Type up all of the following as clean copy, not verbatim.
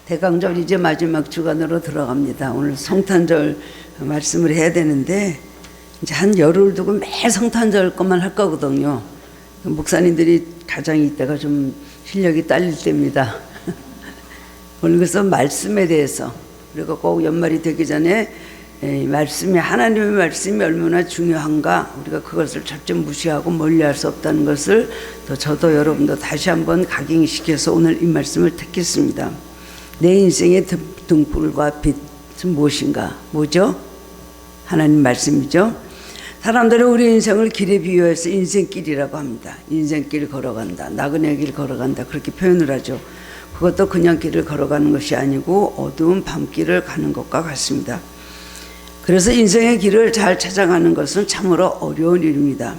대강절 이제 마지막 주간으로 들어갑니다. 오늘 성탄절 말씀을 해야 되는데 이제 한 열흘 두고 매일 성탄절 것만 할 거거든요. 목사님들이 가장이 이때가 좀 실력이 딸릴 때입니다. 오늘 그래서 말씀에 대해서 그리고 꼭 연말이 되기 전에 말씀이 하나님의 말씀이 얼마나 중요한가 우리가 그것을 절대 무시하고 멀리할 수 없다는 것을 또 저도 여러분도 다시 한번 각인시켜서 오늘 이 말씀을 듣겠습니다. 내 인생의 등불과 빛은 무엇인가? 뭐죠? 하나님 말씀이죠. 사람들은 우리 인생을 길에 비유해서 인생길이라고 합니다. 인생길 걸어간다, 나그네 길 걸어간다 그렇게 표현을 하죠. 그것도 그냥 길을 걸어가는 것이 아니고 어두운 밤길을 가는 것과 같습니다. 그래서 인생의 길을 잘 찾아가는 것은 참으로 어려운 일입니다.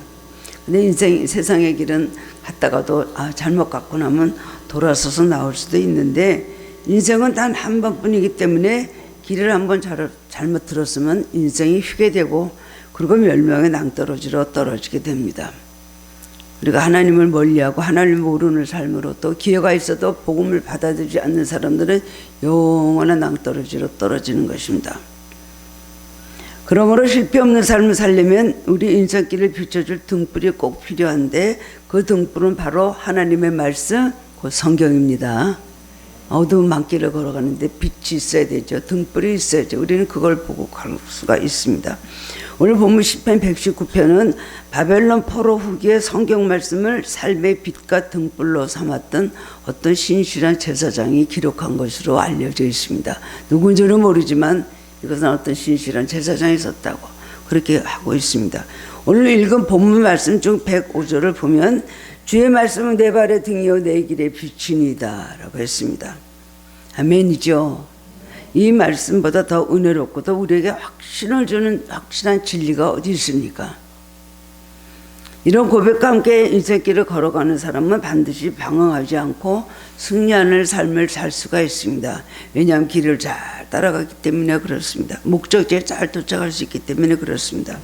근데 세상의 길은 갔다가도 잘못 갔고 나면 돌아서서 나올 수도 있는데 인생은 단 한 번뿐이기 때문에 길을 한번 잘못 들었으면 인생이 휘게 되고 그리고 멸망의 낭떠러지로 떨어지게 됩니다. 우리가 하나님을 멀리하고 하나님을 모르는 삶으로 또 기회가 있어도 복음을 받아들이지 않는 사람들은 영원한 낭떠러지로 떨어지는 것입니다. 그러므로 실패 없는 삶을 살려면 우리 인생길을 비춰줄 등불이 꼭 필요한데 그 등불은 바로 하나님의 말씀, 그 성경입니다. 어두운 밤길을 걸어가는데 빛이 있어야 되죠. 등불이 있어야죠. 우리는 그걸 보고 갈 수가 있습니다. 오늘 본문 시편 119편은 바벨론 포로 후기의 성경 말씀을 삶의 빛과 등불로 삼았던 어떤 신실한 제사장이 기록한 것으로 알려져 있습니다. 누군지는 모르지만 이것은 어떤 신실한 제사장이 썼다고 그렇게 하고 있습니다. 오늘 읽은 본문 말씀 중 105절을 보면 주의 말씀은 내 발의 등이요 내 길의 빛이니이다 라고 했습니다. 아멘이죠. 이 말씀보다 더 은혜롭고 또 우리에게 확신을 주는 확실한 진리가 어디 있습니까? 이런 고백과 함께 인생길을 걸어가는 사람은 반드시 방황하지 않고 승리하는 삶을 살 수가 있습니다. 왜냐하면 길을 잘 따라가기 때문에 그렇습니다. 목적지에 잘 도착할 수 있기 때문에 그렇습니다.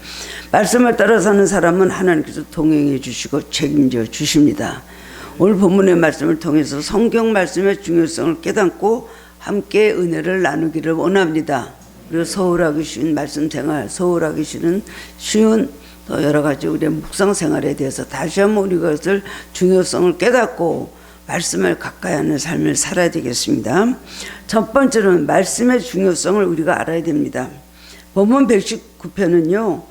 말씀을 따라 사는 사람은 하나님께서 동행해 주시고 책임져 주십니다. 오늘 본문의 말씀을 통해서 성경 말씀의 중요성을 깨닫고 함께 은혜를 나누기를 원합니다. 그리고 소홀하기 쉬운 말씀 생활, 소홀하기 쉬운 또 여러 가지 우리의 묵상 생활에 대해서 다시 한번 우리 것을 중요성을 깨닫고 말씀을 가까이 하는 삶을 살아야 되겠습니다. 첫 번째로는 말씀의 중요성을 우리가 알아야 됩니다. 본문 119편은요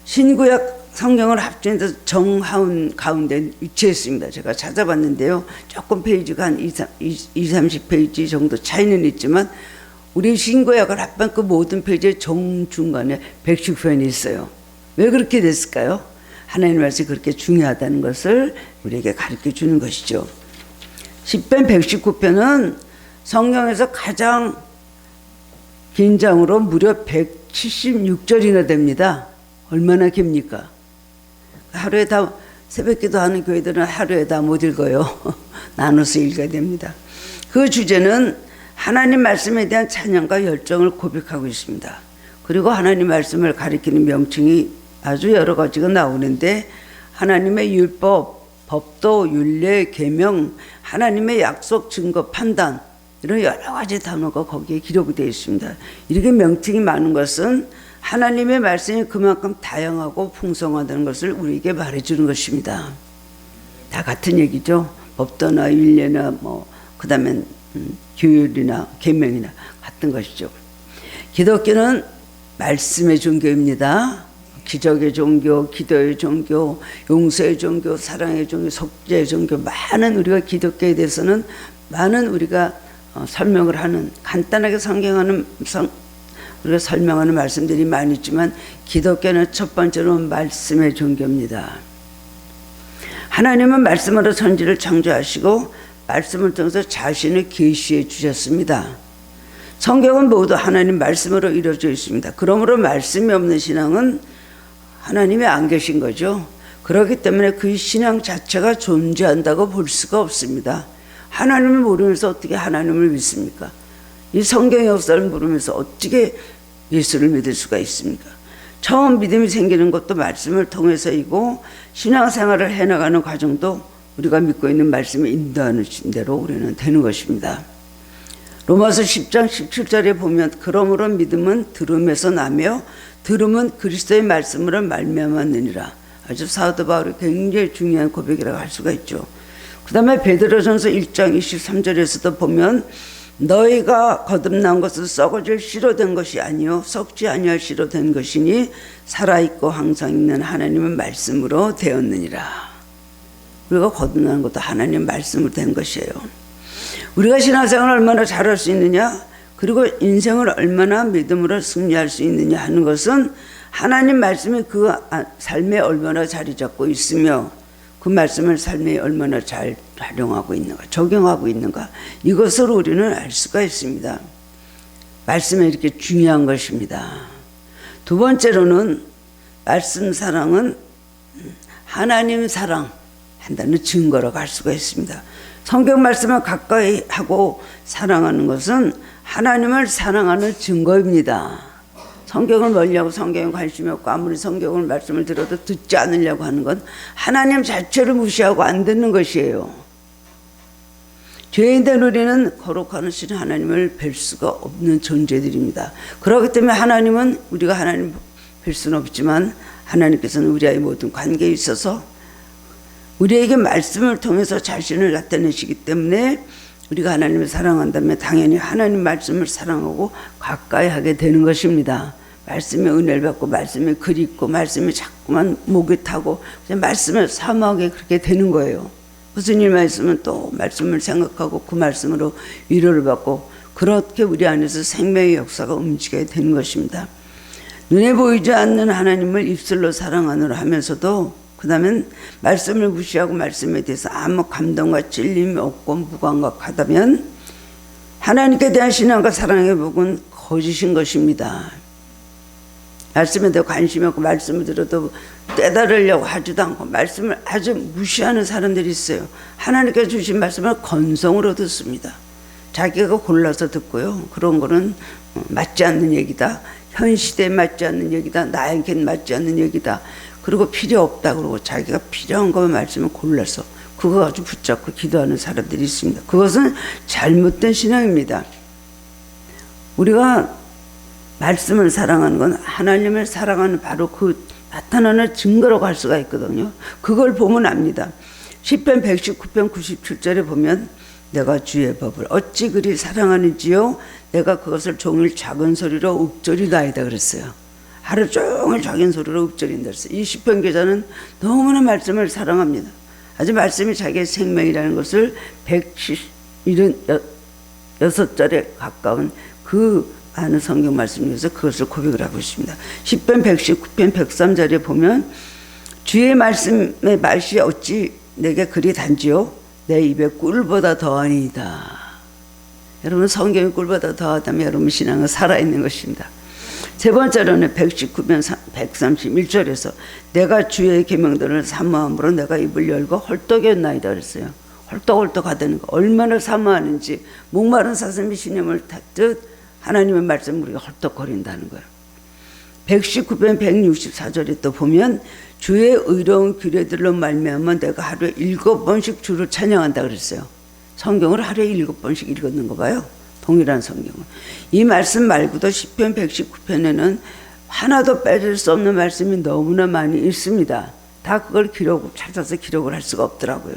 신구약 성경을 합쳐서 정하운 가운데 위치했습니다. 제가 찾아봤는데요 조금 페이지가 한 20-30페이지 정도 차이는 있지만 우리 신구약을 합한 그 모든 페이지의 정중간에 119편이 있어요. 왜 그렇게 됐을까요? 하나님 말씀이 그렇게 중요하다는 것을 우리에게 가르쳐 주는 것이죠. 시편 119편은 성경에서 가장 긴 장으로 무려 176절이나 됩니다. 얼마나 깁니까? 하루에 다 새벽기도 하는 교회들은 하루에 다 못 읽어요. 나눠서 읽어야 됩니다. 그 주제는 하나님 말씀에 대한 찬양과 열정을 고백하고 있습니다. 그리고 하나님 말씀을 가리키는 명칭이 아주 여러 가지가 나오는데 하나님의 율법, 법도, 율례, 계명, 하나님의 약속, 증거, 판단 이런 여러 가지 단어가 거기에 기록이 되어 있습니다. 이렇게 명칭이 많은 것은 하나님의 말씀이 그만큼 다양하고 풍성하다는 것을 우리에게 말해주는 것입니다. 다 같은 얘기죠. 법도나 율례나 그다음에 규율이나 계명이나 같은 것이죠. 기독교는 말씀의 종교입니다. 기적의 종교, 기도의 종교, 용서의 종교, 사랑의 종교, 속죄의 종교 많은 우리가 기독교에 대해서는 많은 우리가 설명을 하는 간단하게 우리가 설명하는 말씀들이 많이 있지만 기독교는 첫 번째로 말씀의 종교입니다. 하나님은 말씀으로 천지를 창조하시고 말씀을 통해서 자신을 계시해 주셨습니다. 성경은 모두 하나님 말씀으로 이루어져 있습니다. 그러므로 말씀이 없는 신앙은 하나님이 안 계신 거죠. 그렇기 때문에 그 신앙 자체가 존재한다고 볼 수가 없습니다. 하나님을 모르면서 어떻게 하나님을 믿습니까? 이 성경의 역사를 모르면서 어떻게 예수를 믿을 수가 있습니까? 처음 믿음이 생기는 것도 말씀을 통해서이고 신앙생활을 해나가는 과정도 우리가 믿고 있는 말씀을 인도하는 대로 우리는 되는 것입니다. 로마서 10장 17절에 보면 그러므로 믿음은 들음에서 나며 들음은 그리스도의 말씀으로 말미암았느니라. 아주 사도 바울이 굉장히 중요한 고백이라고 할 수가 있죠. 그 다음에 베드로전서 1장 23절에서도 보면 너희가 거듭난 것은 썩어질 씨로 된 것이 아니요 썩지 아니할 씨로 된 것이니 살아있고 항상 있는 하나님의 말씀으로 되었느니라. 우리가 거듭난 것도 하나님 말씀으로 된 것이에요. 우리가 신앙생활을 얼마나 잘할 수 있느냐, 그리고 인생을 얼마나 믿음으로 승리할 수 있느냐 하는 것은 하나님 말씀이 그 삶에 얼마나 자리 잡고 있으며 그 말씀을 삶에 얼마나 잘 활용하고 있는가, 적용하고 있는가, 이것을 우리는 알 수가 있습니다. 말씀이 이렇게 중요한 것입니다. 두 번째로는 말씀 사랑은 하나님 사랑한다는 증거로 갈 수가 있습니다. 성경 말씀을 가까이 하고 사랑하는 것은 하나님을 사랑하는 증거입니다. 성경을 멀리하고 성경에 관심이 없고 아무리 성경을 말씀을 들어도 듣지 않으려고 하는 건 하나님 자체를 무시하고 안 듣는 것이에요. 죄인된 우리는 거룩하신 하나님을 뵐 수가 없는 존재들입니다. 그렇기 때문에 하나님은 우리가 하나님 뵐 수는 없지만 하나님께서는 우리와의 모든 관계에 있어서 우리에게 말씀을 통해서 자신을 나타내시기 때문에 우리가 하나님을 사랑한다면 당연히 하나님 말씀을 사랑하고 가까이 하게 되는 것입니다. 말씀의 은혜를 받고 말씀에 그립고 말씀에 자꾸만 목이 타고 말씀을 사모하게 그렇게 되는 거예요. 무슨 일만 있으면 또 말씀을 생각하고 그 말씀으로 위로를 받고 그렇게 우리 안에서 생명의 역사가 움직여야 되는 것입니다. 눈에 보이지 않는 하나님을 입술로 사랑하느라 하면서도 그 다음에 말씀을 무시하고 말씀에 대해서 아무 감동과 찔림이 없고 무감각하다면 하나님께 대한 신앙과 사랑의 복은 거짓인 것입니다. 말씀에 대해 관심이 없고 말씀을 들어도 깨달으려고 하지도 않고 말씀을 아주 무시하는 사람들이 있어요. 하나님께 주신 말씀을 건성으로 듣습니다. 자기가 골라서 듣고요. 그런 거는 맞지 않는 얘기다. 현 시대에 맞지 않는 얘기다. 나에겐 맞지 않는 얘기다. 그리고 필요 없다 그러고 자기가 필요한 것만 말씀을 골라서 그거 가지고 붙잡고 기도하는 사람들이 있습니다. 그것은 잘못된 신앙입니다. 우리가 말씀을 사랑하는 건 하나님을 사랑하는 바로 그 나타나는 증거로 갈 수가 있거든요. 그걸 보면 압니다. 시편 119편 97절에 보면 내가 주의 법을 어찌 그리 사랑하는지요 내가 그것을 종일 작은 소리로 읊조리다이다 그랬어요. 하루 종일 작은 소리로 읊조린다 그랬어요. 이 시편 기자는 너무나 말씀을 사랑합니다. 아주 말씀이 자기의 생명이라는 것을 176절에 가까운 그 아는 성경 말씀에서 그것을 고백을 하고 있습니다. 시편 119편 103절에 보면 주의 말씀의 맛이 어찌 내게 그리 단지요 내 입에 꿀보다 더하니이다. 여러분 성경이 꿀보다 더하다면 여러분 신앙은 살아있는 것입니다. 세 번째로는 119편 131절에서 내가 주의 계명들을 사모함으로 내가 입을 열고 헐떡였나이다 그랬어요. 헐떡헐떡 하다는 거 얼마나 사모하는지 목마른 사슴이 신임을 탔듯 하나님의 말씀을 우리가 헐떡거린다는 거예요. 119편 164절에 또 보면 주의 의로운 규례들로 말미암아 내가 하루에 7번씩 주를 찬양한다 그랬어요. 성경을 하루에 7번씩 읽었는 거 봐요. 동일한 성경을. 이 말씀 말고도 시편 119편에는 하나도 빼질 수 없는 말씀이 너무나 많이 있습니다. 다 그걸 찾아서 기록을 할 수가 없더라고요.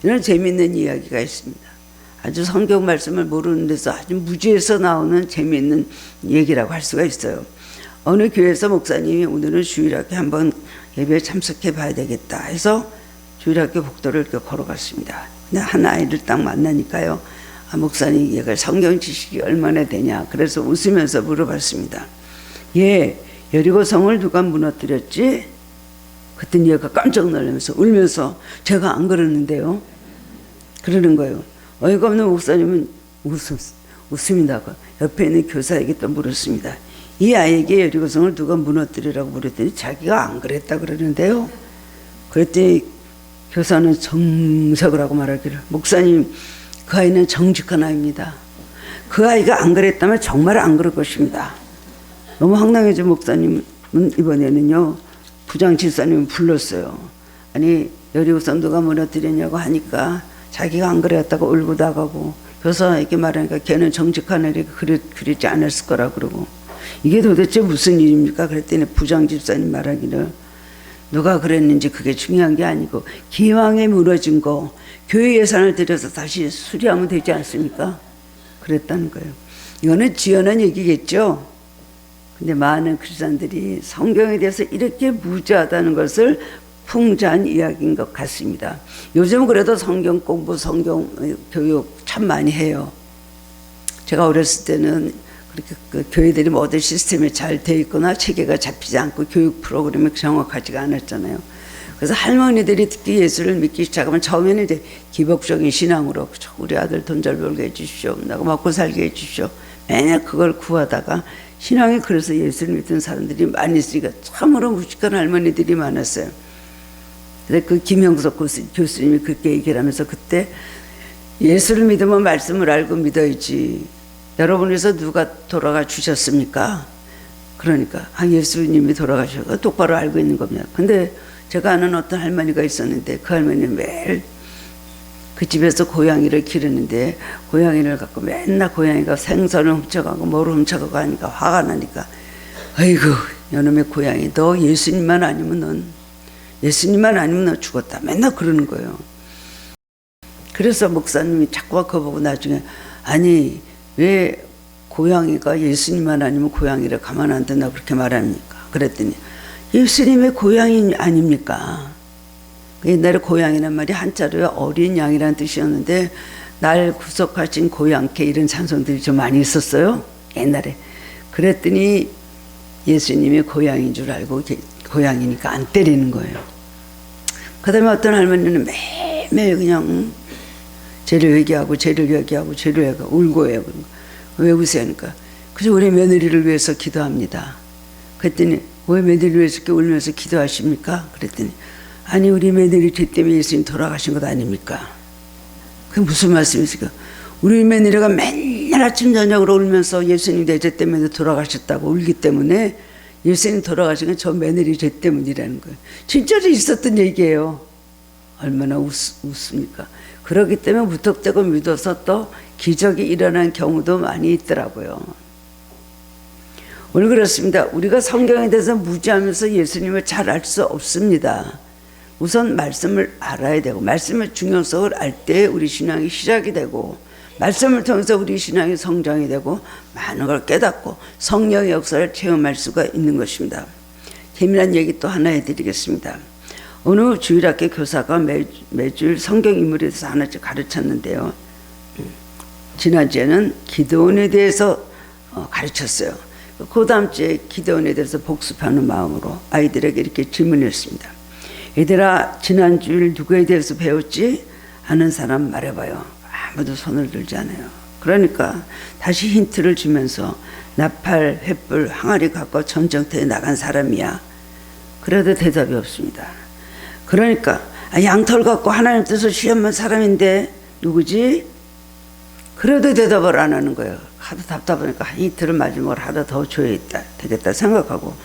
이런 재미있는 이야기가 있습니다. 아주 성경 말씀을 모르는 데서 아주 무지에서 나오는 재미있는 얘기라고 할 수가 있어요. 어느 교회에서 목사님이 오늘은 주일학교 한번 예배에 참석해 봐야 되겠다 해서 주일학교 복도를 이렇게 걸어갔습니다. 근데 한 아이를 딱 만나니까요. 목사님 얘가 성경 지식이 얼마나 되냐. 그래서 웃으면서 물어봤습니다. 예, 여리고성을 누가 무너뜨렸지? 그랬더니 얘가 깜짝 놀라면서 울면서 제가 안 그러는데요. 그러는 거예요. 어이가 없는 목사님은 웃음이 나고 옆에 있는 교사에게 또 물었습니다. 이 아이에게 여리고성을 누가 무너뜨리라고 물었더니 자기가 안 그랬다 그러는데요. 그랬더니 교사는 정색을 하고 말하기를 목사님 그 아이는 정직한 아이입니다. 그 아이가 안 그랬다면 정말 안 그럴 것입니다. 너무 황당해진 목사님은 이번에는요 부장집사님을 불렀어요. 아니 여리고성 누가 무너뜨렸냐고 하니까 자기가 안 그랬다고 울고 나가고 교사에게 말하니까 걔는 정직한 애를 그리지 않았을 거라 그러고 이게 도대체 무슨 일입니까? 그랬더니 부장 집사님 말하기를 누가 그랬는지 그게 중요한 게 아니고 기왕에 무너진 거 교회 예산을 들여서 다시 수리하면 되지 않습니까? 그랬다는 거예요. 이거는 지어낸 얘기겠죠. 근데 많은 크리스찬들이 성경에 대해서 이렇게 무지하다는 것을 풍자한 이야기인 것 같습니다. 요즘 그래도 성경 공부, 성경 교육 참 많이 해요. 제가 어렸을 때는 그렇게 그 교회들이 모든 시스템이 잘 돼 있거나 체계가 잡히지 않고 교육 프로그램이 정확하지가 않았잖아요. 그래서 할머니들이 특히 예수를 믿기 시작하면 처음에는 이제 기복적인 신앙으로 우리 아들 돈 잘 벌게 해주십시오. 나가 먹고 살게 해주십시오. 맨날 그걸 구하다가 신앙이 그래서 예수를 믿는 사람들이 많이 있으니까 참으로 무식한 할머니들이 많았어요. 근데 그 김형석 교수님이 그렇게 얘기를 하면서 그때 예수를 믿으면 말씀을 알고 믿어야지. 여러분에서 누가 돌아가 주셨습니까? 그러니까 예수님이 돌아가셔서 똑바로 알고 있는 겁니다. 근데 제가 아는 어떤 할머니가 있었는데 그 할머니는 매일 그 집에서 고양이를 기르는데 고양이를 갖고 맨날 고양이가 생선을 훔쳐가고 뭐를 훔쳐가고 하니까 화가 나니까 아이고 요놈의 고양이 너 예수님만 아니면 너 죽었다 맨날 그러는 거예요. 그래서 목사님이 자꾸 그거 보고 나중에 아니 왜 고양이가 예수님만 아니면 고양이를 가만 안 둔다고 그렇게 말합니까? 그랬더니 예수님의 고양이 아닙니까? 옛날에 고양이란 말이 한자로요 어린 양이라는 뜻이었는데 날 구속하신 고양개 이런 찬송들이 좀 많이 있었어요 옛날에. 그랬더니 예수님이 고양이인 줄 알고 고양이니까 안 때리는 거예요. 그 다음에 어떤 할머니는 매일 그냥 죄를 회개하고 울고 해요. 왜 우세요? 하니까 그저 우리 며느리를 위해서 기도합니다. 그랬더니 왜 며느리를 위해서 이렇게 울면서 기도하십니까? 그랬더니 아니 우리 며느리 죄 때문에 예수님 돌아가신 것 아닙니까? 그게 무슨 말씀이십니까? 우리 며느리가 맨날 아침 저녁으로 울면서 예수님 내 죄 때문에 돌아가셨다고 울기 때문에 예수님 돌아가신 건 저 며느리 죄 때문이라는 거예요. 진짜로 있었던 얘기예요. 얼마나 웃습니까? 그렇기 때문에 무턱대고 믿어서 또 기적이 일어난 경우도 많이 있더라고요. 오늘 그렇습니다. 우리가 성경에 대해서 무지하면서 예수님을 잘 알 수 없습니다. 우선 말씀을 알아야 되고 말씀의 중요성을 알 때 우리 신앙이 시작이 되고 말씀을 통해서 우리 신앙이 성장이 되고 많은 걸 깨닫고 성령의 역사를 체험할 수가 있는 것입니다. 재미난 얘기 또 하나 해드리겠습니다. 어느 주일학교 교사가 매주일 성경 인물에 대해서 하나씩 가르쳤는데요. 지난주에는 기드온에 대해서 가르쳤어요. 그 다음 주에 기드온에 대해서 복습하는 마음으로 아이들에게 이렇게 질문했습니다. 얘들아 지난주일 누구에 대해서 배웠지? 아는 사람 말해봐요. 아무도 손을 들지 않아요. 그러니까 다시 힌트를 주면서 나팔, 횃불, 항아리 갖고 전쟁터에 나간 사람이야. 그래도 대답이 없습니다. 그러니까 양털 갖고 하나님 뜻을 시험한 사람인데 누구지? 그래도 대답을 안 하는 거예요. 하도 답답하니까 힌트를 마지막으로 하나 더 줘야 되겠다 생각하고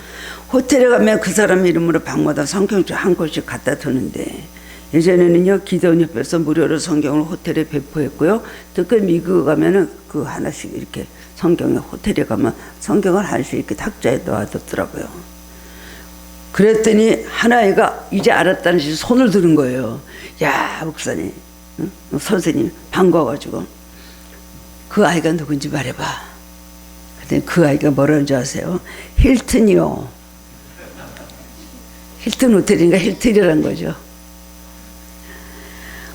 호텔에 가면 그 사람 이름으로 방마다 성경책 한 권씩 갖다 두는데 예전에는요 기도원 옆에서 무료로 성경을 호텔에 배포했고요. 특히 미국 가면은 그 하나씩 이렇게 성경에 호텔에 가면 성경을 하나씩 이렇게 탁자에 놓아뒀더라고요. 그랬더니 한 아이가 이제 알았다는 듯이 손을 드는 거예요. 야 목사님, 응? 선생님 반가워가지고 그 아이가 누군지 말해봐. 그랬더니 그 아이가 뭐라는 줄 아세요? 힐튼이요. 힐튼 호텔인가 힐튼이라는 거죠.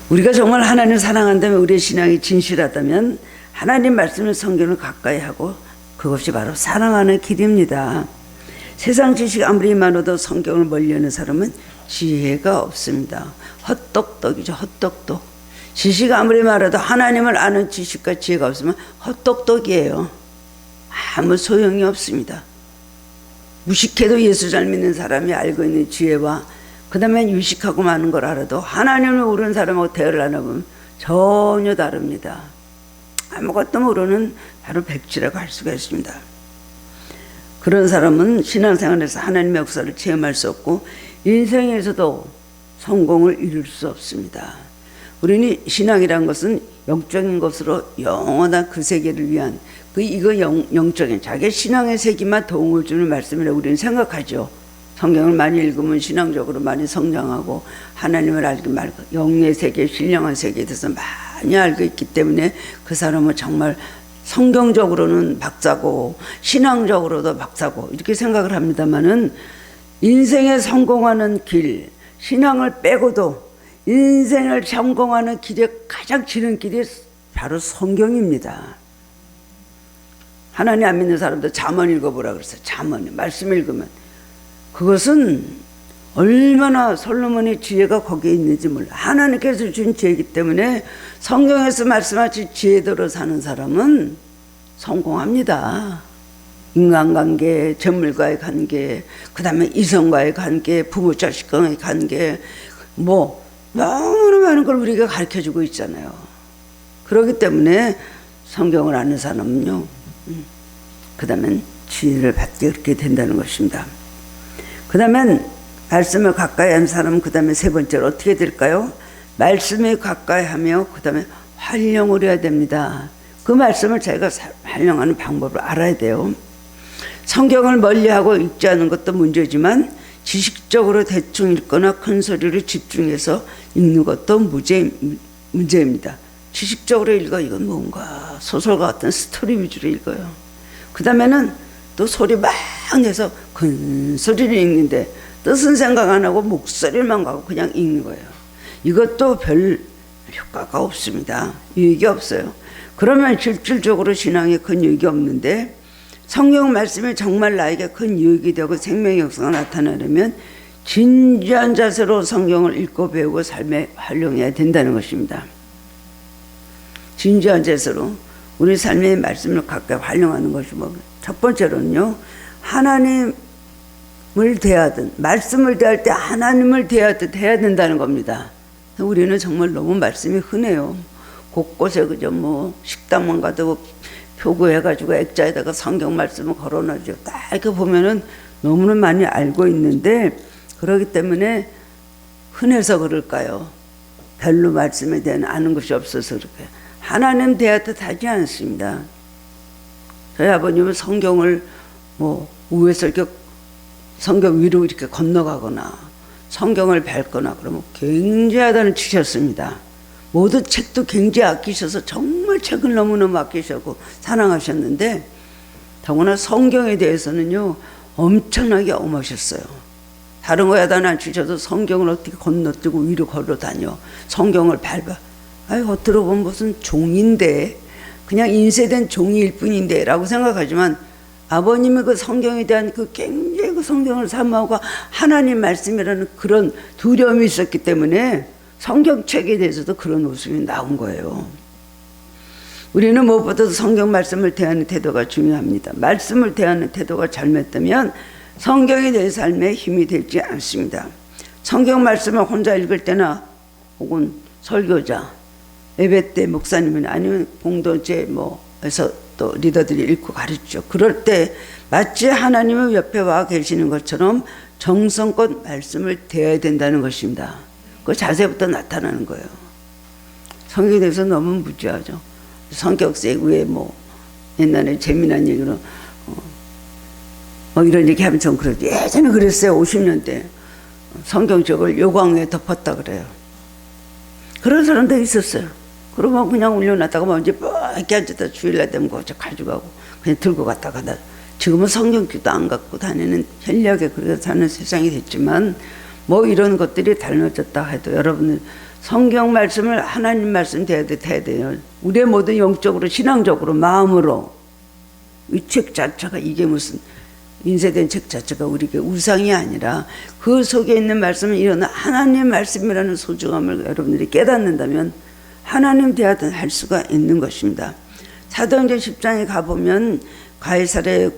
우리가 정말 하나님을 사랑한다면 우리의 신앙이 진실하다면 하나님 말씀을 성경을 가까이 하고 그것이 바로 사랑하는 길입니다. 세상 지식 아무리 많아도 성경을 멀리하는 사람은 지혜가 없습니다. 헛똑똑이죠. 헛똑똑. 지식 아무리 많아도 하나님을 아는 지식과 지혜가 없으면 헛똑똑이에요. 아무 소용이 없습니다. 무식해도 예수 잘 믿는 사람이 알고 있는 지혜와 그 다음에 유식하고 많은 걸 알아도 하나님을 모르는 사람하고 대화를 안 해보면 전혀 다릅니다. 아무것도 모르는 바로 백지라고 할 수가 있습니다. 그런 사람은 신앙생활에서 하나님의 역사를 체험할 수 없고 인생에서도 성공을 이룰 수 없습니다. 우리는 신앙이란 것은 영적인 것으로 영원한 그 세계를 위한 이거 영적인 자기 신앙의 세계만 도움을 주는 말씀이라고 우리는 생각하죠. 성경을 많이 읽으면 신앙적으로 많이 성장하고 하나님을 알게 말고 영의 세계, 신령한 세계에 대해서 많이 알고 있기 때문에 그 사람은 정말 성경적으로는 박사고 신앙적으로도 박사고 이렇게 생각을 합니다마는 인생에 성공하는 길, 신앙을 빼고도 인생을 성공하는 길에 가장 지름길이 바로 성경입니다. 하나님 안 믿는 사람도 잠언 읽어보라 그랬어요. 잠언, 말씀 읽으면 그것은 얼마나 솔로몬의 지혜가 거기에 있는지 몰라. 하나님께서 준 지혜이기 때문에 성경에서 말씀하신 지혜대로 사는 사람은 성공합니다. 인간관계, 재물과의 관계, 그 다음에 이성과의 관계, 부모 자식과의 관계, 뭐 너무나 많은 걸 우리가 가르쳐주고 있잖아요. 그렇기 때문에 성경을 아는 사람은요, 그 다음엔 지혜를 받게 그렇게 된다는 것입니다. 그 다음엔 말씀을 가까이 하는 사람은 그 다음에 세 번째로 어떻게 될까요? 말씀에 가까이 하며 그 다음에 활용을 해야 됩니다. 그 말씀을 자기가 활용하는 방법을 알아야 돼요. 성경을 멀리하고 읽지 않은 것도 문제지만 지식적으로 대충 읽거나 큰 소리로 집중해서 읽는 것도 문제입니다. 지식적으로 읽어 이건 뭔가 소설과 같은 스토리 위주로 읽어요. 그 다음에는 또 소리 막 내서 큰 소리를 읽는데 뜻은 생각 안 하고 목소리만 가고 그냥 읽는 거예요. 이것도 별 효과가 없습니다. 유익이 없어요. 그러면 실질적으로 신앙에 큰 유익이 없는데 성경 말씀이 정말 나에게 큰 유익이 되고 생명의 역사가 나타나려면 진지한 자세로 성경을 읽고 배우고 삶에 활용해야 된다는 것입니다. 진지한 자세로 우리 삶의 말씀을 가까이 활용하는 것이 첫 번째로는요, 하나님을 대하든 말씀을 대할 때 하나님을 대하듯 해야 된다는 겁니다. 우리는 정말 너무 말씀이 흔해요. 곳곳에 그저 식당만 가도 표구해가지고 액자에다가 성경 말씀을 걸어놔죠. 딱 이렇게 보면은 너무나 많이 알고 있는데 그렇기 때문에 흔해서 그럴까요? 별로 말씀에 대한 아는 것이 없어서 그렇게 하나님 대하듯 하지 않습니다. 저희 아버님은 성경을 위에서 이렇게 성경 위로 이렇게 건너가거나 성경을 밟거나 그러면 굉장하다는 치셨습니다. 모두 책도 굉장히 아끼셔서 정말 책을 너무너무 아끼셨고 사랑하셨는데 더구나 성경에 대해서는요 엄청나게 엄하셨어요. 다른 거 야단 안 치셔도 성경을 어떻게 건너뛰고 위로 걸어 다녀 성경을 밟아 겉으로 보면 무슨 종인데 그냥 인쇄된 종이일 뿐인데 라고 생각하지만 아버님의 그 성경에 대한 굉장히 그 성경을 사모하고 하나님 말씀이라는 그런 두려움이 있었기 때문에 성경책에 대해서도 그런 모습이 나온 거예요. 우리는 무엇보다도 성경 말씀을 대하는 태도가 중요합니다. 말씀을 대하는 태도가 잘못되면 성경이 내 삶에 힘이 되지 않습니다. 성경 말씀을 혼자 읽을 때나 혹은 설교자, 예배 때 목사님이나 아니면 공동체에서 또 리더들이 읽고 가르치죠. 그럴 때 마치 하나님의 옆에 와 계시는 것처럼 정성껏 말씀을 대해야 된다는 것입니다. 그 자세부터 나타나는 거예요. 성경에 대해서 너무 무지하죠. 성격책 위에 옛날에 재미난 얘기로 이런 얘기 하면 전 그러죠. 예전에 그랬어요. 50년대 성경책을 요광에 덮었다 그래요. 그런 사람도 있었어요. 그러면 그냥 올려놨다가 언제 뻔하게 앉았다 주일날 되면 그거 가져가고 그냥 들고 갔다가 지금은 성경기도 안 갖고 다니는 현리하게 그렇게 사는 세상이 됐지만 이런 것들이 달라졌다 해도 여러분은 성경 말씀을 하나님 말씀 해야 돼요. 우리의 모든 영적으로 신앙적으로 마음으로 이 책 자체가 이게 무슨 인쇄된 책 자체가 우리에게 우상이 아니라 그 속에 있는 말씀은 이런 하나님 말씀이라는 소중함을 여러분들이 깨닫는다면 하나님 대하듯 할 수가 있는 것입니다. 사도행전 10장에 가보면 가이사랴의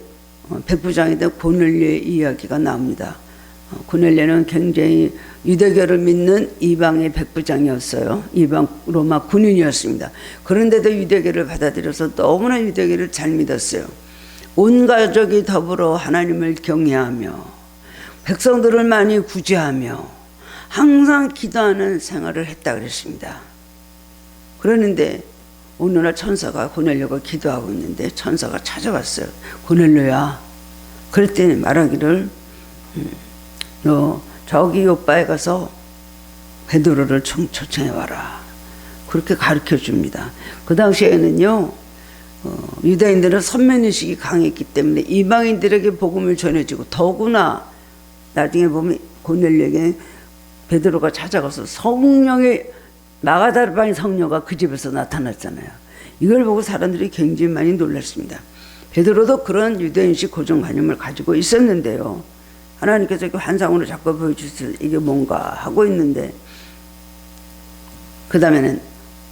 백부장이 된 고넬료의 이야기가 나옵니다. 고넬료는 굉장히 유대교를 믿는 이방의 백부장이었어요. 이방 로마 군인이었습니다. 그런데도 유대교를 받아들여서 너무나 유대교를 잘 믿었어요. 온 가족이 더불어 하나님을 경외하며 백성들을 많이 구제하며 항상 기도하는 생활을 했다 그랬습니다. 그러는데 어느 날 천사가 고넬료가 기도하고 있는데 천사가 찾아왔어요. 고넬료야. 그랬더니 말하기를 너 저기 요바에 가서 베드로를 초청해 와라. 그렇게 가르쳐 줍니다. 그 당시에는요, 유다인들은 선면의식이 강했기 때문에 이방인들에게 복음을 전해주고, 더구나 나중에 보면 고넬료에게 베드로가 찾아가서 성령의 마가다르바인 성녀가 그 집에서 나타났잖아요. 이걸 보고 사람들이 굉장히 많이 놀랐습니다. 베드로도 그런 유대인식 고정관념을 가지고 있었는데요. 하나님께서 그 환상으로 자꾸 보여주셔서 이게 뭔가 하고 있는데, 그 다음에는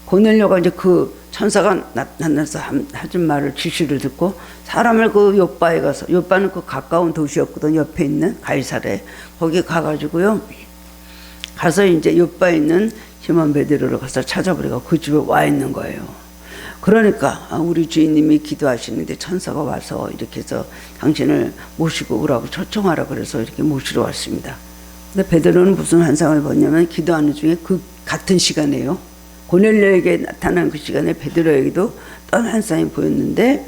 고넬료가 이제 그 천사가 나타나서 하신 말을 지시를 듣고 사람을 그 요바에 가서, 요바는 그 가까운 도시였거든. 옆에 있는 가이사랴, 거기 가가지고요, 가서 이제 요바에 있는 시몬 베드로를 가서 찾아보니까 그 집에 와 있는 거예요. 그러니까 우리 주인님이 기도하시는데 천사가 와서 이렇게 해서 당신을 모시고 오라고 초청하라 그래서 이렇게 모시러 왔습니다. 근데 베드로는 무슨 환상을 봤냐면 기도하는 중에 그 같은 시간에요, 고넬료에게 나타난 그 시간에 베드로에게도 떤 환상이 보였는데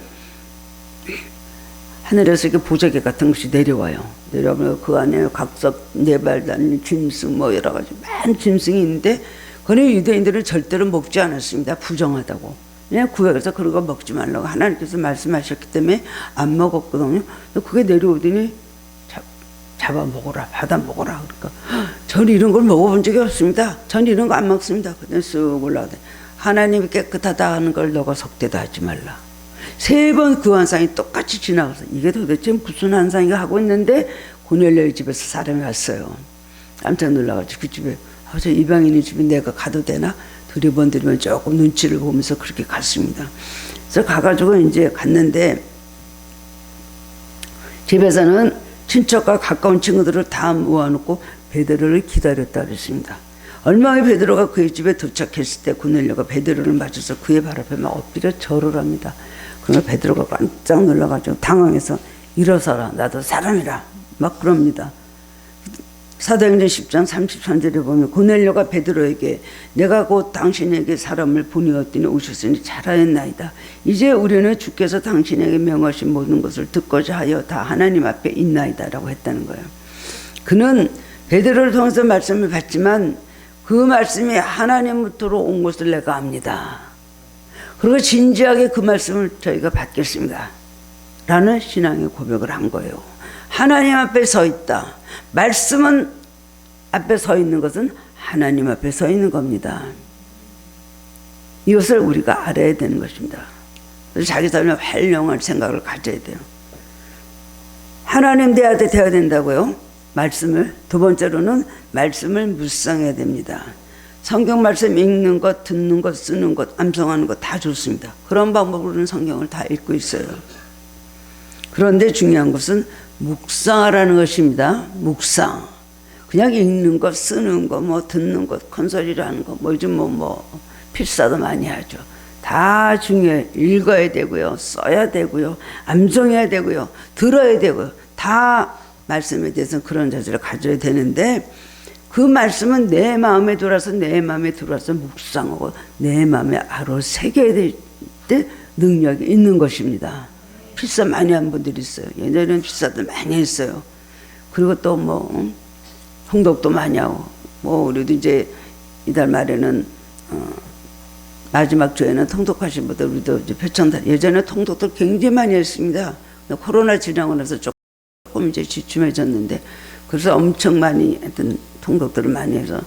하늘에서 이렇게 보자기 같은 것이 내려와요. 내려오면 그 안에 각석 네발 달린 짐승 뭐 여러 가지 많은 짐승이 있는데 그네 유대인들은 절대로 먹지 않았습니다. 부정하다고. 그냥 구약에서 그런 거 먹지 말라고 하나님께서 말씀하셨기 때문에 안 먹었거든요. 그게 내려오더니 잡아 먹어라, 받아 먹어라. 그러니까 전 이런 걸 먹어본 적이 없습니다. 전 이런 거 안 먹습니다. 그냥 쑥 올라가더니 하나님이 깨끗하다 하는 걸 너가 속되다 하지 말라. 3번 그 환상이 똑같이 지나가서 이게 도대체 무슨 환상인가 하고 있는데 고넬료의 집에서 사람이 왔어요. 깜짝 놀라가지고 그 집에 저 이방인의 집에 내가 가도 되나? 두리번 조금 눈치를 보면서 그렇게 갔습니다. 그래서 가가지고 이제 갔는데 집에서는 친척과 가까운 친구들을 다 모아놓고 베드로를 기다렸다 그랬습니다. 얼마 후에 베드로가 그의 집에 도착했을 때 고넬료가 베드로를 맞아서 그의 발 앞에 막 엎드려 절을 합니다. 그러면 베드로가 깜짝 놀라가지고 당황해서 일어서라, 나도 사람이라 막 그럽니다. 사도행전 10장 33절에 보면 고넬료가 베드로에게 내가 곧 당신에게 사람을 보내었더니 오셨으니 잘하였나이다. 이제 우리는 주께서 당신에게 명하신 모든 것을 듣고자 하여 다 하나님 앞에 있나이다 라고 했다는 거예요. 그는 베드로를 통해서 말씀을 받지만 그 말씀이 하나님부터로 온 것을 내가 압니다. 그리고 진지하게 그 말씀을 저희가 받겠습니다 라는 신앙의 고백을 한 거예요. 하나님 앞에 서 있다. 말씀은 앞에 서 있는 것은 하나님 앞에 서 있는 겁니다. 이것을 우리가 알아야 되는 것입니다. 그래서 자기 삶에 활용할 생각을 가져야 돼요. 하나님 대하되 되어야 된다고요. 말씀을. 두 번째로는 말씀을 묵상해야 됩니다. 성경 말씀 읽는 것, 듣는 것, 쓰는 것, 암송하는 것 다 좋습니다. 그런 방법으로는 성경을 다 읽고 있어요. 그런데 중요한 것은 묵상하라는 것입니다. 묵상. 그냥 읽는 것, 쓰는 것, 뭐 듣는 것, 컨설이라는 것, 뭐 요즘 뭐 필사도 많이 하죠. 다 중요해. 읽어야 되고요, 써야 되고요, 암송해야 되고요, 들어야 되고요. 다 말씀에 대해서 그런 자세를 가져야 되는데 그 말씀은 내 마음에 들어와서 묵상하고 내 마음에 알아 새겨야 될 때 능력이 있는 것입니다. 필사 많이 한 분들이 있어요. 예전에는 필사도 많이 했어요. 그리고 또 뭐 통독도 많이 하고 뭐 우리도 이제 이달 말에는 마지막 주에는 통독하신 분들 우리도 이제 표창단 예전에 통독도 굉장히 많이 했습니다. 코로나 지나고 나서 조금 이제 지춤해졌는데 그래서 엄청 많이 했던 통독들을 많이 해서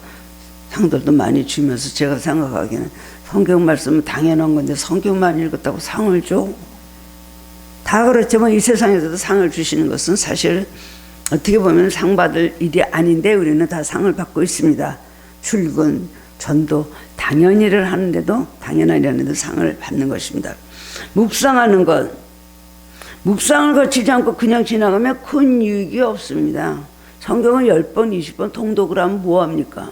상들도 많이 주면서 제가 생각하기에는 성경 말씀은 당연한 건데 성경만 읽었다고 상을 줘? 다 그렇지만 이 세상에서도 상을 주시는 것은 사실 어떻게 보면 상 받을 일이 아닌데 우리는 다 상을 받고 있습니다. 출근, 전도, 당연히를 하는데도 당연하려는데도 상을 받는 것입니다. 묵상하는 것, 묵상을 거치지 않고 그냥 지나가면 큰 유익이 없습니다. 성경을 10번, 20번 통독을 하면 뭐합니까?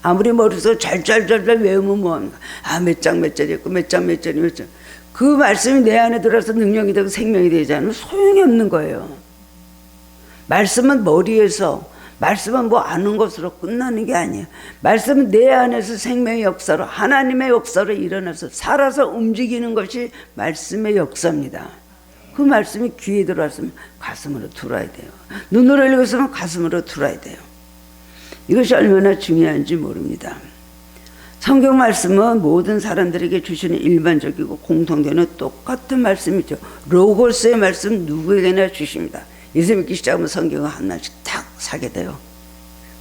아무리 머릿속에 잘 외우면 뭐합니까? 몇 장 몇 절이 있고 몇 장 몇 절이 몇 장. 그 말씀이 내 안에 들어서 능력이 되고 생명이 되지 않으면 소용이 없는 거예요. 말씀은 머리에서 말씀은 뭐 아는 것으로 끝나는 게 아니에요. 말씀은 내 안에서 생명의 역사로, 하나님의 역사로 일어나서 살아서 움직이는 것이 말씀의 역사입니다. 그 말씀이 귀에 들어왔으면 가슴으로 들어야 돼요. 눈으로 읽었으면 가슴으로 들어야 돼요. 이것이 얼마나 중요한지 모릅니다. 성경 말씀은 모든 사람들에게 주시는 일반적이고 공통되는 똑같은 말씀이죠. 로고스의 말씀 누구에게나 주십니다. 예수 믿기 시작하면 성경을 하나씩 탁 사게 돼요.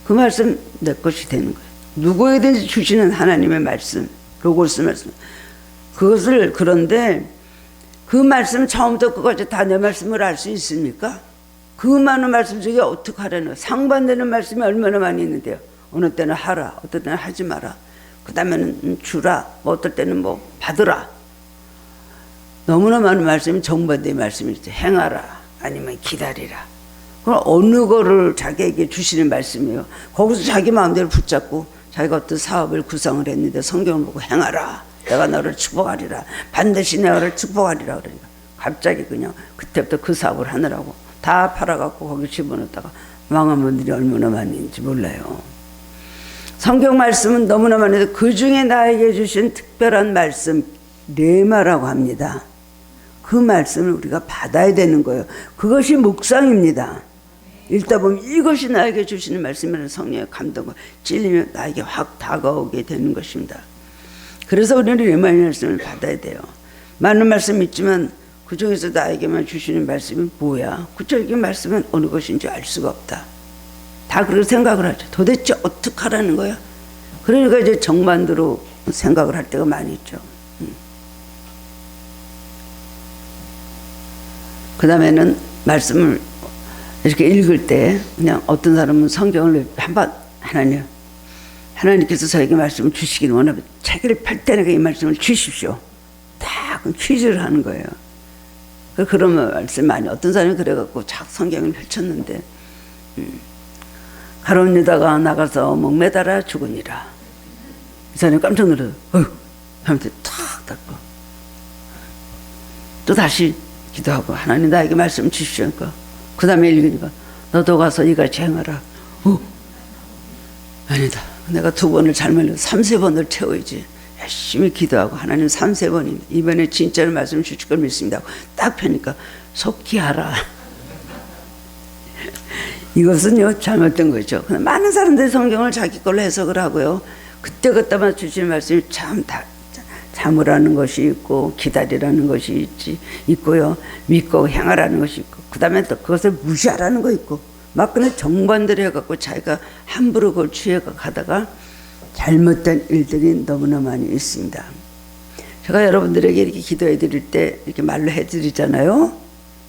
그 말씀 내 것이 되는 거예요. 누구에게든지 주시는 하나님의 말씀, 로고스 말씀. 그것을, 그런데 그 말씀 처음부터 끝까지 다 내 말씀을 알 수 있습니까? 그 많은 말씀 중에 어떻게 하라는, 상반되는 말씀이 얼마나 많이 있는데요. 어느 때는 하라, 어떨 때는 하지 마라, 그 다음에는 주라, 뭐 어떨 때는 뭐 받으라. 너무나 많은 말씀이 정반대의 말씀이 있죠. 행하라, 아니면 기다리라. 그럼 어느 거를 자기에게 주시는 말씀이에요. 거기서 자기 마음대로 붙잡고 자기가 어떤 사업을 구상을 했는데 성경을 보고 행하라, 내가 너를 축복하리라, 반드시 내가 너를 축복하리라 그러니까 갑자기 그냥 그때부터 그 사업을 하느라고 다 팔아갖고 거기 집어넣었다가 망한 분들이 얼마나 많이 있는지 몰라요. 성경 말씀은 너무나 많은데 그 중에 나에게 주신 특별한 말씀, 레마라고 합니다. 그 말씀을 우리가 받아야 되는 거예요. 그것이 묵상입니다. 읽다 보면 이것이 나에게 주시는 말씀이라는 성령의 감동과 찔리면 나에게 확 다가오게 되는 것입니다. 그래서 우리는 레마의 말씀을 받아야 돼요. 많은 말씀이 있지만 그 중에서 나에게만 주시는 말씀이 뭐야? 구체적인 말씀은 어느 것인지 알 수가 없다. 다 그렇게 생각을 하죠. 도대체 어떻게 하라는 거야? 그러니까 이제 정반대로 생각을 할 때가 많이 있죠. 그 다음에는 말씀을 이렇게 읽을 때 그냥 어떤 사람은 성경을 한번 하나님께서 저에게 말씀을 주시기를 원하면 책을 펼 때는 이 말씀을 주십시오. 다 퀴즈를 하는 거예요. 그런 말씀 많이, 어떤 사람이 그래갖고 착 성경을 펼쳤는데 가로운 유다가 나가서 목매달아 죽으니라. 이 사람이 깜짝 놀라서 하면서 탁 닫고 또 다시 기도하고 하나님 나에게 말씀 주십시오. 그 다음에 읽으니까 너도 가서 이같이 행하라. 아니다. 내가 2번을 잘못 읽어 3-4번을 채워야지. 열심히 기도하고 하나님 3-4번입니다. 이번에 진짜로 말씀 주실 걸 믿습니다. 딱 펴니까 속히 하라. 이것은요 잘못된 거죠. 많은 사람들이 성경을 자기 걸로 해석을 하고요. 그때그때마다 주시는 말씀이 참 다 참으라는 것이 있고 기다리라는 것이 있고요. 믿고 행하라는 것이 있고 그 다음에 또 그것을 무시하라는 거 있고 막 그냥 정반대로 해갖고 자기가 함부로 그걸 취해가다가 잘못된 일들이 너무나 많이 있습니다. 제가 여러분들에게 이렇게 기도해 드릴 때 이렇게 말로 해드리잖아요.